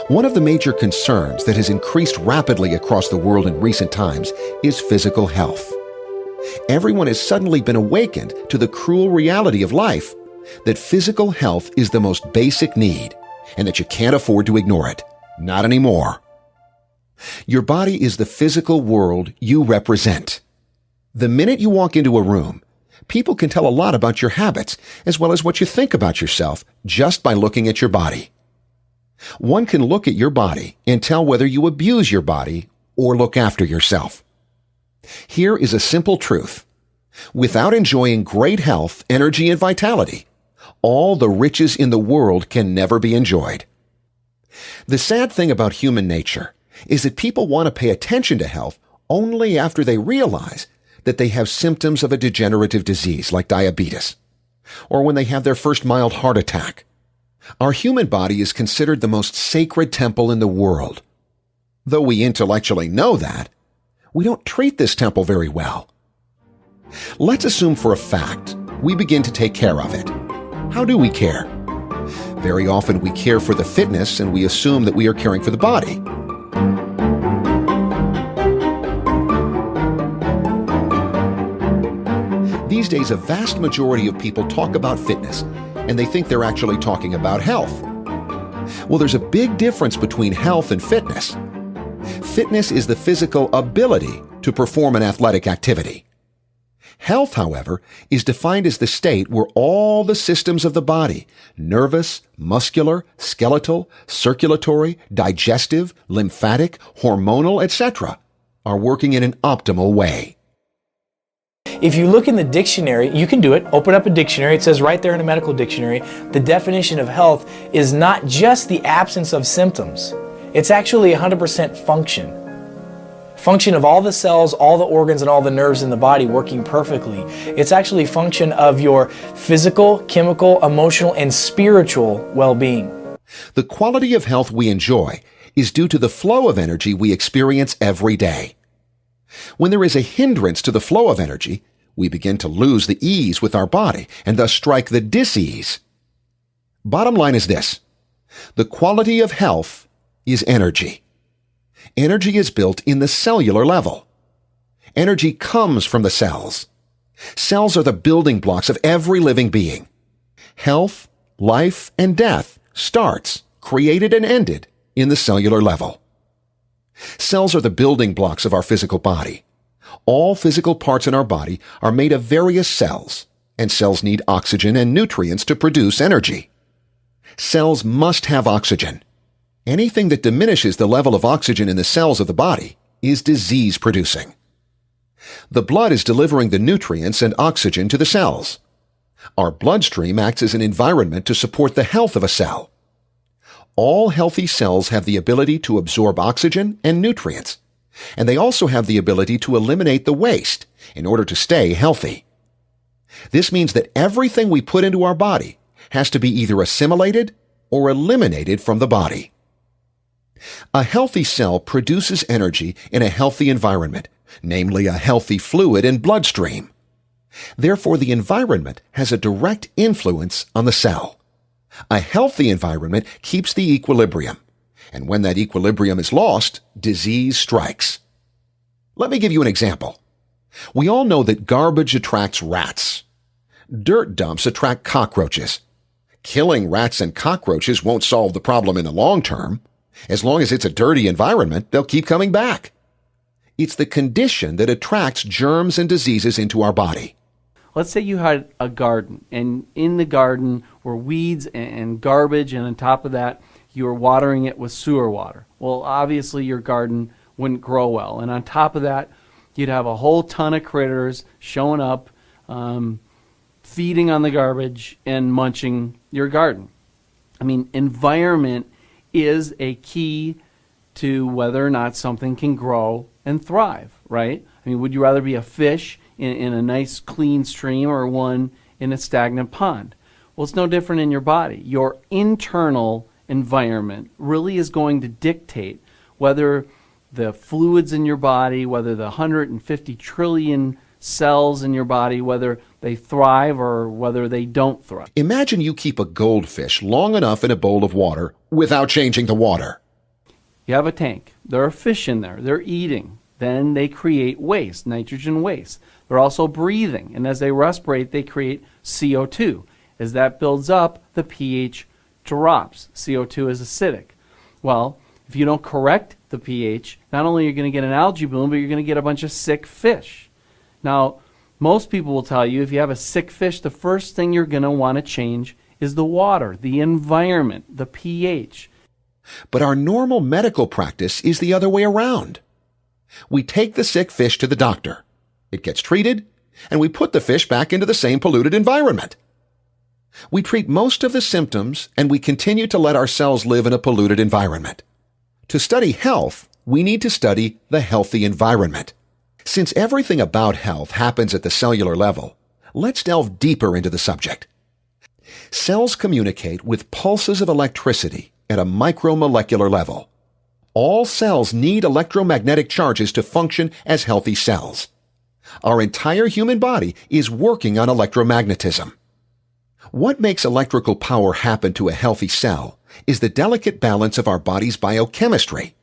One of the major concerns that has increased rapidly across the world in recent times is physical health. Everyone has suddenly been awakened to the cruel reality of life, that physical health is the most basic need, and that you can't afford to ignore it. Not anymore. Your body is the physical world you represent. The minute you walk into a room, people can tell a lot about your habits, as well as what you think about yourself, just by looking at your body. One can look at your body and tell whether you abuse your body or look after yourself. Here is a simple truth. Without enjoying great health, energy, and vitality, all the riches in the world can never be enjoyed. The sad thing about human nature is that people want to pay attention to health only after they realize that they have symptoms of a degenerative disease like diabetes, or when they have their first mild heart attack. Our human body is considered the most sacred temple in the world. Though we intellectually know that, we don't treat this temple very well. Let's assume for a fact we begin to take care of it. How do we care? Very often we care for the fitness and we assume that we are caring for the body. These days, a vast majority of people talk about fitness, and they think they're actually talking about health. Well, there's a big difference between health and fitness. Fitness is the physical ability to perform an athletic activity. Health, however, is defined as the state where all the systems of the body, nervous, muscular, skeletal, circulatory, digestive, lymphatic, hormonal, etc., are working in an optimal way. If you look in the dictionary, you can do it. Open up a dictionary. It says right there in a medical dictionary, the definition of health is not just the absence of symptoms. It's actually 100% function. Function of all the cells, all the organs, and all the nerves in the body working perfectly. It's actually function of your physical, chemical, emotional, and spiritual well-being. The quality of health we enjoy is due to the flow of energy we experience every day. When there is a hindrance to the flow of energy, we begin to lose the ease with our body and thus strike the dis-ease. Bottom line is this: the quality of health is energy. Energy is built in the cellular level. Energy comes from the cells. Cells are the building blocks of every living being. Health, life, and death starts, created and ended, in the cellular level. Cells are the building blocks of our physical body. All physical parts in our body are made of various cells, and cells need oxygen and nutrients to produce energy. Cells must have oxygen. Anything that diminishes the level of oxygen in the cells of the body is disease-producing. The blood is delivering the nutrients and oxygen to the cells. Our bloodstream acts as an environment to support the health of a cell. All healthy cells have the ability to absorb oxygen and nutrients, and they also have the ability to eliminate the waste in order to stay healthy. This means that everything we put into our body has to be either assimilated or eliminated from the body. A healthy cell produces energy in a healthy environment, namely a healthy fluid and bloodstream. Therefore, the environment has a direct influence on the cell. A healthy environment keeps the equilibrium, and when that equilibrium is lost, disease strikes. Let me give you an example. We all know that garbage attracts rats. Dirt dumps attract cockroaches. Killing rats and cockroaches won't solve the problem in the long term. As long as it's a dirty environment, they'll keep coming back. It's the condition that attracts germs and diseases into our body. Let's say you had a garden, and in the garden were weeds and garbage, and on top of that, you were watering it with sewer water. Well, obviously your garden wouldn't grow well. And on top of that, you'd have a whole ton of critters showing up, feeding on the garbage and munching your garden. I mean, environment is a key to whether or not something can grow and thrive, right? I mean, would you rather be a fish in a nice clean stream or one in a stagnant pond? Well, it's no different in your body. Your internal environment really is going to dictate whether the fluids in your body, whether the 150 trillion cells in your body, whether they thrive or whether they don't thrive. Imagine you keep a goldfish long enough in a bowl of water without changing the water. You have a tank. There are fish in there. They're eating. Then they create waste, nitrogen waste. They're also breathing. And as they respirate, they create CO2. As that builds up, the pH drops. CO2 is acidic. Well, if you don't correct the pH, not only are you going to get an algae bloom, but you're going to get a bunch of sick fish. Now, most people will tell you if you have a sick fish, the first thing you're going to want to change is the water, the environment, the pH. But our normal medical practice is the other way around. We take the sick fish to the doctor. It gets treated, and we put the fish back into the same polluted environment. We treat most of the symptoms, and we continue to let our cells live in a polluted environment. To study health, we need to study the healthy environment. Since everything about health happens at the cellular level, let's delve deeper into the subject. Cells communicate with pulses of electricity at a micromolecular level. All cells need electromagnetic charges to function as healthy cells. Our entire human body is working on electromagnetism. What makes electrical power happen to a healthy cell is the delicate balance of our body's biochemistry.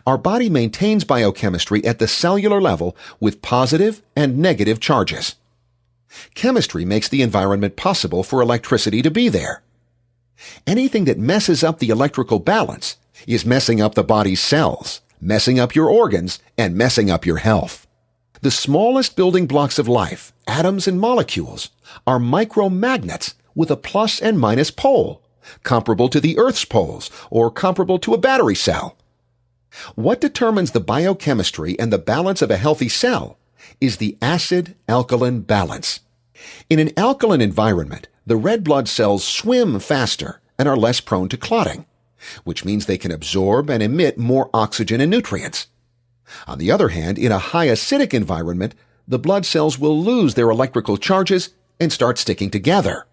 Our body maintains biochemistry at the cellular level with positive and negative charges. Chemistry makes the environment possible for electricity to be there. Anything that messes up the electrical balance is messing up the body's cells, messing up your organs, and messing up your health. The smallest building blocks of life, atoms and molecules, are micromagnets with a plus and minus pole, comparable to the Earth's poles or comparable to a battery cell. What determines the biochemistry and the balance of a healthy cell is the acid-alkaline balance. In an alkaline environment, the red blood cells swim faster and are less prone to clotting, which means they can absorb and emit more oxygen and nutrients. On the other hand, in a high acidic environment, the blood cells will lose their electrical charges and start sticking together.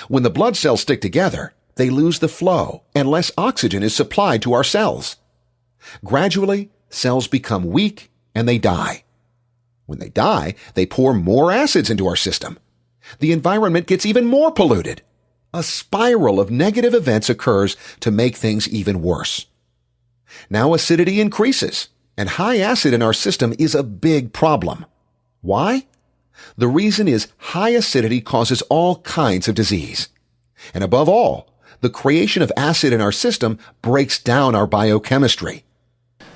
When the blood cells stick together, they lose the flow and less oxygen is supplied to our cells. Gradually, cells become weak and they die. When they die, they pour more acids into our system. The environment gets even more polluted. A spiral of negative events occurs to make things even worse. Now acidity increases, and high acid in our system is a big problem. Why? The reason is high acidity causes all kinds of disease. And above all, the creation of acid in our system breaks down our biochemistry.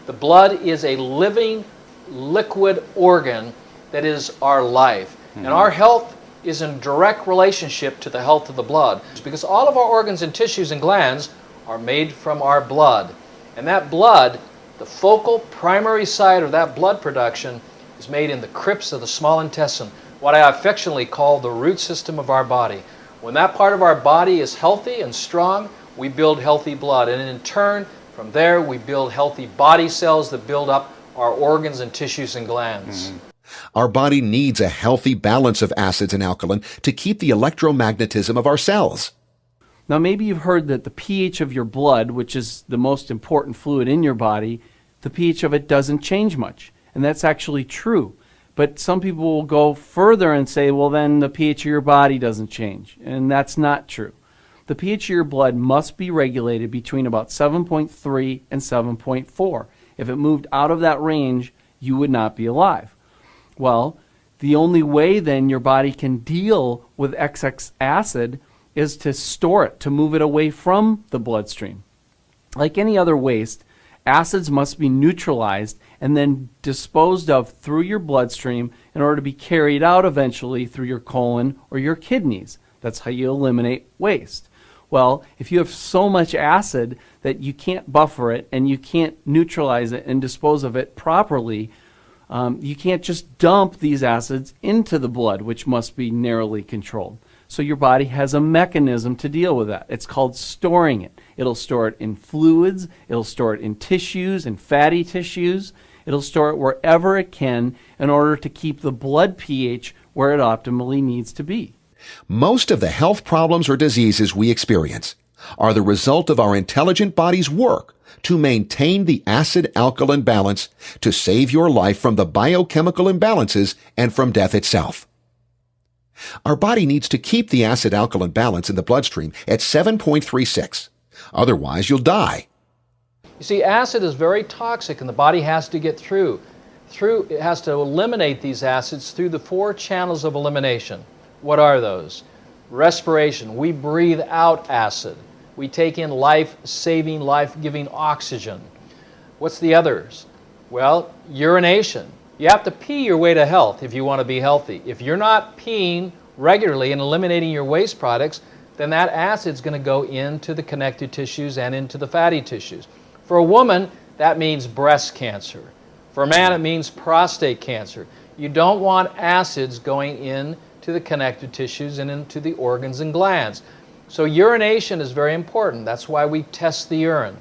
The blood is a living, liquid organ that is our life. And our health is in direct relationship to the health of the blood. It's because all of our organs and tissues and glands are made from our blood. And that blood, the focal primary site of that blood production, is made in the crypts of the small intestine, what I affectionately call the root system of our body. When that part of our body is healthy and strong, we build healthy blood. And in turn, from there, we build healthy body cells that build up our organs and tissues and glands. Our body needs a healthy balance of acids and alkaline to keep the electromagnetism of our cells. Now, maybe you've heard that the pH of your blood, which is the most important fluid in your body, the pH of it doesn't change much. And that's actually true. But some people will go further and say, well, then the pH of your body doesn't change. And that's not true. The pH of your blood must be regulated between about 7.3 and 7.4. If it moved out of that range, you would not be alive. Well, the only way then your body can deal with excess acid is to store it, to move it away from the bloodstream. Like any other waste, acids must be neutralized and then disposed of through your bloodstream in order to be carried out eventually through your colon or your kidneys. That's how you eliminate waste. Well, if you have so much acid that you can't buffer it and you can't neutralize it and dispose of it properly, you can't just dump these acids into the blood, which must be narrowly controlled. So your body has a mechanism to deal with that. It's called storing it. It'll store it in fluids, it'll store it in tissues and fatty tissues. It'll store it wherever it can in order to keep the blood pH where it optimally needs to be. Most of the health problems or diseases we experience are the result of our intelligent body's work to maintain the acid-alkaline balance to save your life from the biochemical imbalances and from death itself. Our body needs to keep the acid-alkaline balance in the bloodstream at 7.36. Otherwise, you'll die. You see, acid is very toxic and the body has to get through. It has to eliminate these acids through the 4 channels of elimination. What are those? Respiration. We breathe out acid. We take in life-saving, life-giving oxygen. What's the others? Well, urination. You have to pee your way to health if you want to be healthy. If you're not peeing regularly and eliminating your waste products, then that acid's going to go into the connective tissues and into the fatty tissues. For a woman, that means breast cancer. For a man, it means prostate cancer. You don't want acids going into the connective tissues and into the organs and glands. So urination is very important. That's why we test the urine.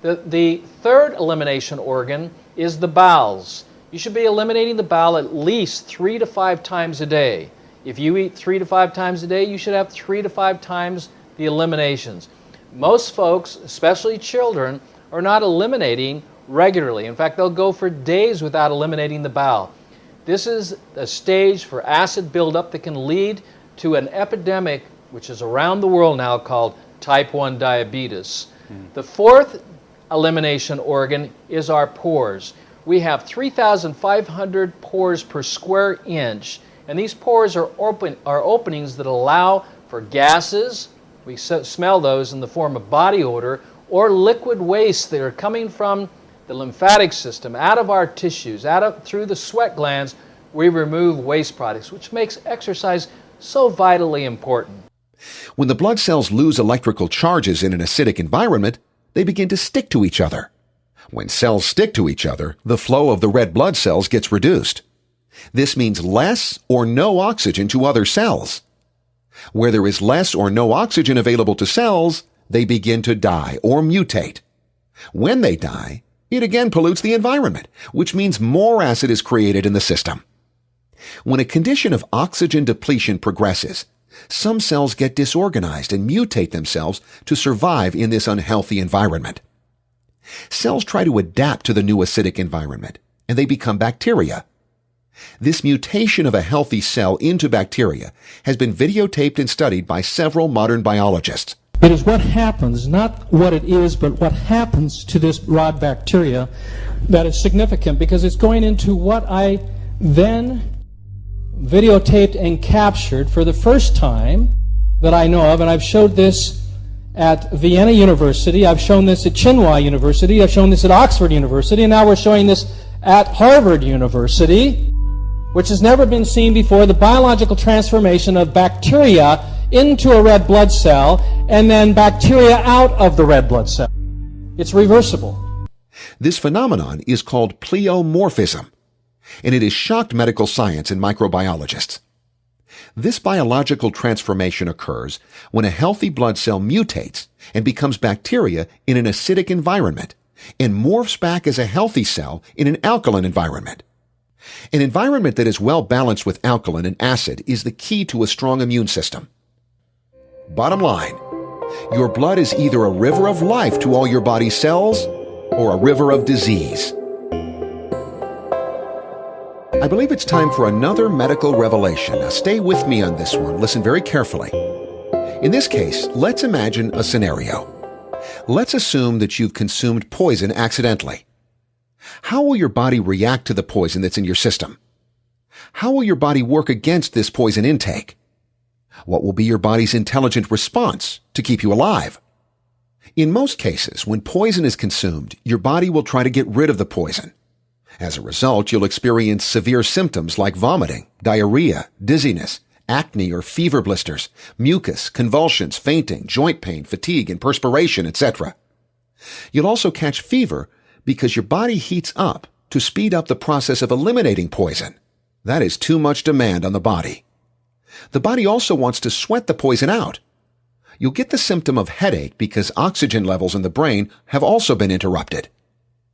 The third elimination organ is the bowels. You should be eliminating the bowel at least 3 to 5 times a day. If you eat 3 to 5 times a day, you should have 3 to 5 times the eliminations. Most folks, especially children, are not eliminating regularly. In fact, they'll go for days without eliminating the bowel. This is a stage for acid buildup that can lead to an epidemic, which is around the world now, called type 1 diabetes. The fourth elimination organ is our pores. We have 3,500 pores per square inch, and these pores are openings that allow for gases, we smell those in the form of body odor, or liquid waste that are coming from the lymphatic system, out of our tissues, through the sweat glands. We remove waste products, which makes exercise so vitally important. When the blood cells lose electrical charges in an acidic environment, they begin to stick to each other. When cells stick to each other, the flow of the red blood cells gets reduced. This means less or no oxygen to other cells. Where there is less or no oxygen available to cells, they begin to die or mutate. When they die, it again pollutes the environment, which means more acid is created in the system. When a condition of oxygen depletion progresses, some cells get disorganized and mutate themselves to survive in this unhealthy environment. Cells try to adapt to the new acidic environment, and they become bacteria. This mutation of a healthy cell into bacteria has been videotaped and studied by several modern biologists. It is what happens, not what it is, but what happens to this broad bacteria that is significant, because it's going into what I then videotaped and captured for the first time that I know of, and I've showed this at Vienna University, I've shown this at Tsinghua University, I've shown this at Oxford University, and now we're showing this at Harvard University, which has never been seen before, the biological transformation of bacteria into a red blood cell and then bacteria out of the red blood cell. It's reversible. This phenomenon is called pleomorphism, and it has shocked medical science and microbiologists. This biological transformation occurs when a healthy blood cell mutates and becomes bacteria in an acidic environment and morphs back as a healthy cell in an alkaline environment. An environment that is well balanced with alkaline and acid is the key to a strong immune system. Bottom line, your blood is either a river of life to all your body's cells or a river of disease. I believe it's time for another medical revelation. Now stay with me on this one. Listen very carefully. In this case, let's imagine a scenario. Let's assume that you've consumed poison accidentally. How will your body react to the poison that's in your system? How will your body work against this poison intake? What will be your body's intelligent response to keep you alive? In most cases, when poison is consumed, your body will try to get rid of the poison. As a result, you'll experience severe symptoms like vomiting, diarrhea, dizziness, acne or fever blisters, mucus, convulsions, fainting, joint pain, fatigue, and perspiration, etc. You'll also catch fever because your body heats up to speed up the process of eliminating poison. That is too much demand on the body. The body also wants to sweat the poison out. You'll get the symptom of headache because oxygen levels in the brain have also been interrupted.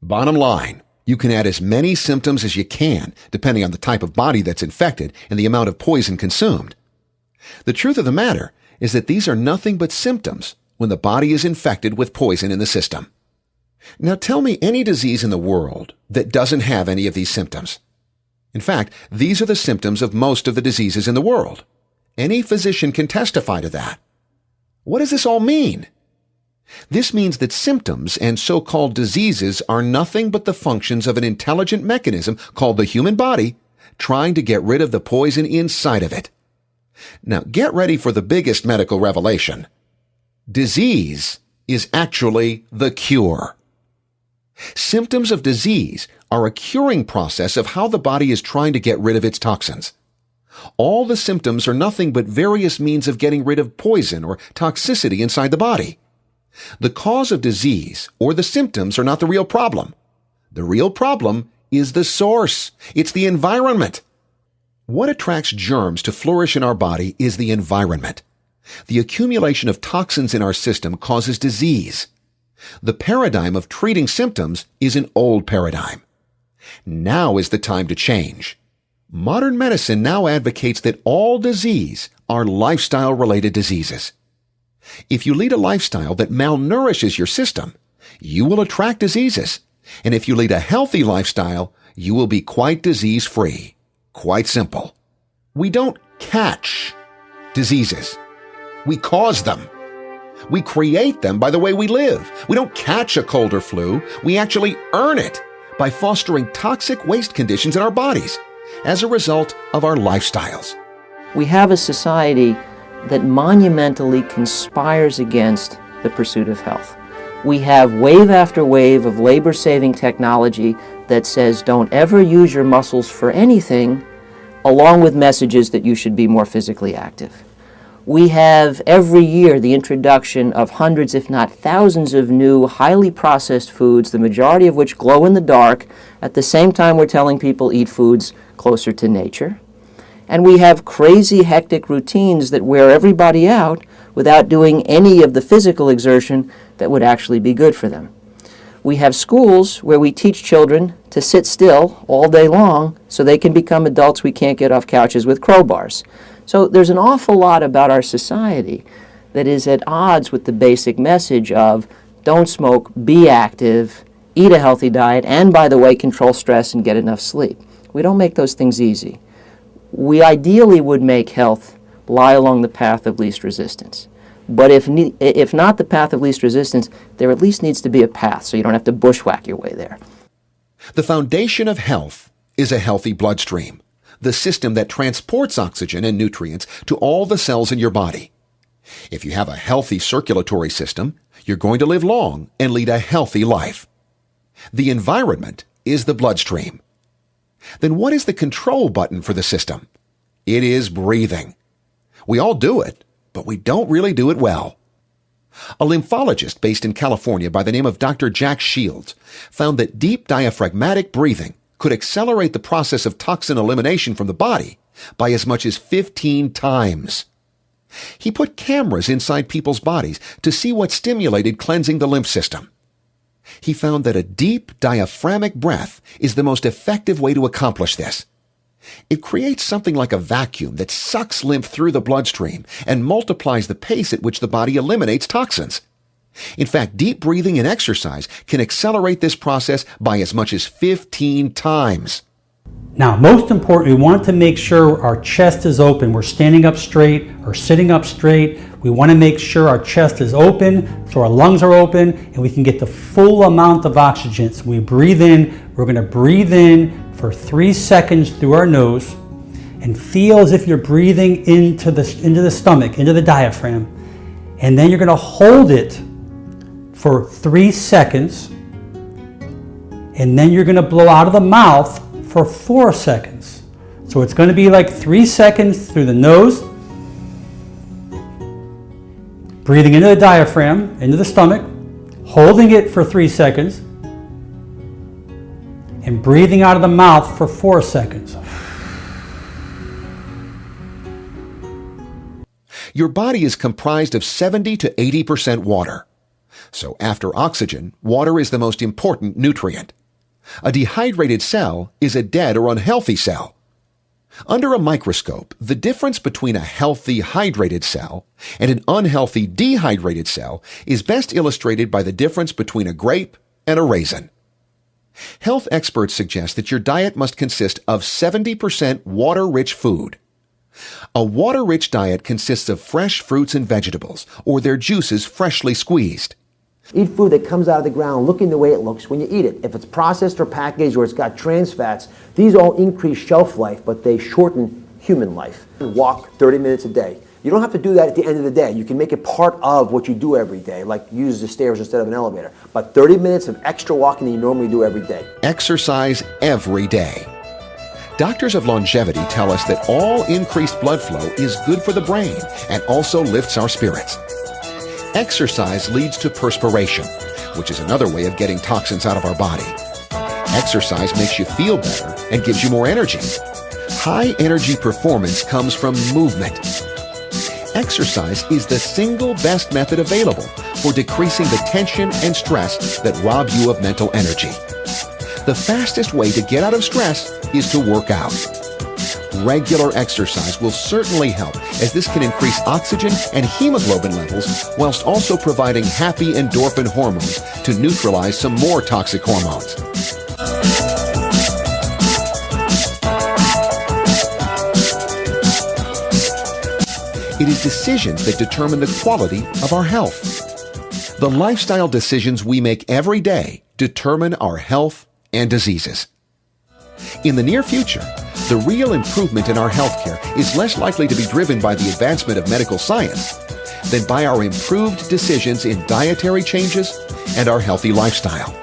Bottom line, you can add as many symptoms as you can, depending on the type of body that's infected and the amount of poison consumed. The truth of the matter is that these are nothing but symptoms when the body is infected with poison in the system. Now tell me any disease in the world that doesn't have any of these symptoms. In fact, these are the symptoms of most of the diseases in the world. Any physician can testify to that. What does this all mean? This means that symptoms and so-called diseases are nothing but the functions of an intelligent mechanism called the human body trying to get rid of the poison inside of it. Now, get ready for the biggest medical revelation. Disease is actually the cure. Symptoms of disease are a curing process of how the body is trying to get rid of its toxins. All the symptoms are nothing but various means of getting rid of poison or toxicity inside the body. The cause of disease or the symptoms are not the real problem. The real problem is the source. It's the environment. What attracts germs to flourish in our body is the environment. The accumulation of toxins in our system causes disease. The paradigm of treating symptoms is an old paradigm. Now is the time to change. Modern medicine now advocates that all disease are lifestyle-related diseases. If you lead a lifestyle that malnourishes your system, you will attract diseases. And if you lead a healthy lifestyle, you will be quite disease-free. Quite simple. We don't catch diseases. We cause them. We create them by the way we live. We don't catch a cold or flu. We actually earn it by fostering toxic waste conditions in our bodies as a result of our lifestyles. We have a society that monumentally conspires against the pursuit of health. We have wave after wave of labor-saving technology that says don't ever use your muscles for anything, along with messages that you should be more physically active. We have every year the introduction of hundreds, if not thousands, of new highly processed foods, the majority of which glow in the dark. At the same time, we're telling people eat foods closer to nature. And we have crazy, hectic routines that wear everybody out without doing any of the physical exertion that would actually be good for them. We have schools where we teach children to sit still all day long so they can become adults we can't get off couches with crowbars. So there's an awful lot about our society that is at odds with the basic message of don't smoke, be active, eat a healthy diet, and by the way, control stress and get enough sleep. We don't make those things easy. We ideally would make health lie along the path of least resistance. But if not the path of least resistance, there at least needs to be a path so you don't have to bushwhack your way there. The foundation of health is a healthy bloodstream, the system that transports oxygen and nutrients to all the cells in your body. If you have a healthy circulatory system, you're going to live long and lead a healthy life. The environment is the bloodstream. Then what is the control button for the system? It is breathing. We all do it, but we don't really do it well. A lymphologist based in California by the name of Dr. Jack Shields found that deep diaphragmatic breathing could accelerate the process of toxin elimination from the body by as much as 15 times. He put cameras inside people's bodies to see what stimulated cleansing the lymph system. He found that a deep diaphragmatic breath is the most effective way to accomplish this. It creates something like a vacuum that sucks lymph through the bloodstream and multiplies the pace at which the body eliminates toxins. In fact, deep breathing and exercise can accelerate this process by as much as 15 times. Now, most important, we want to make sure our chest is open. We're standing up straight or sitting up straight. We want to make sure our chest is open, so our lungs are open, and we can get the full amount of oxygen. So we breathe in. We're going to breathe in for 3 seconds through our nose and feel as if you're breathing into the stomach, into the diaphragm. And then you're going to hold it for 3 seconds. And then you're going to blow out of the mouth for 4 seconds. So it's going to be like 3 seconds through the nose, breathing into the diaphragm, into the stomach, holding it for 3 seconds, and breathing out of the mouth for 4 seconds. Your body is comprised of 70 to 80% water. So after oxygen, water is the most important nutrient. A dehydrated cell is a dead or unhealthy cell. Under a microscope, the difference between a healthy hydrated cell and an unhealthy dehydrated cell is best illustrated by the difference between a grape and a raisin. Health experts suggest that your diet must consist of 70% water-rich food. A water-rich diet consists of fresh fruits and vegetables, or their juices freshly squeezed. Eat food that comes out of the ground looking the way it looks when you eat it. If it's processed or packaged or it's got trans fats, these all increase shelf life, but they shorten human life. Walk 30 minutes a day. You don't have to do that at the end of the day. You can make it part of what you do every day, like use the stairs instead of an elevator. But 30 minutes of extra walking than you normally do every day. Exercise every day. Doctors of longevity tell us that all increased blood flow is good for the brain and also lifts our spirits. Exercise leads to perspiration, which is another way of getting toxins out of our body. Exercise makes you feel better and gives you more energy. High energy performance comes from movement. Exercise is the single best method available for decreasing the tension and stress that rob you of mental energy. The fastest way to get out of stress is to work out. Regular exercise will certainly help, as this can increase oxygen and hemoglobin levels whilst also providing happy endorphin hormones to neutralize some more toxic hormones. It is decisions that determine the quality of our health. The lifestyle decisions we make every day determine our health and diseases. In the near future, the real improvement in our healthcare is less likely to be driven by the advancement of medical science than by our improved decisions in dietary changes and our healthy lifestyle.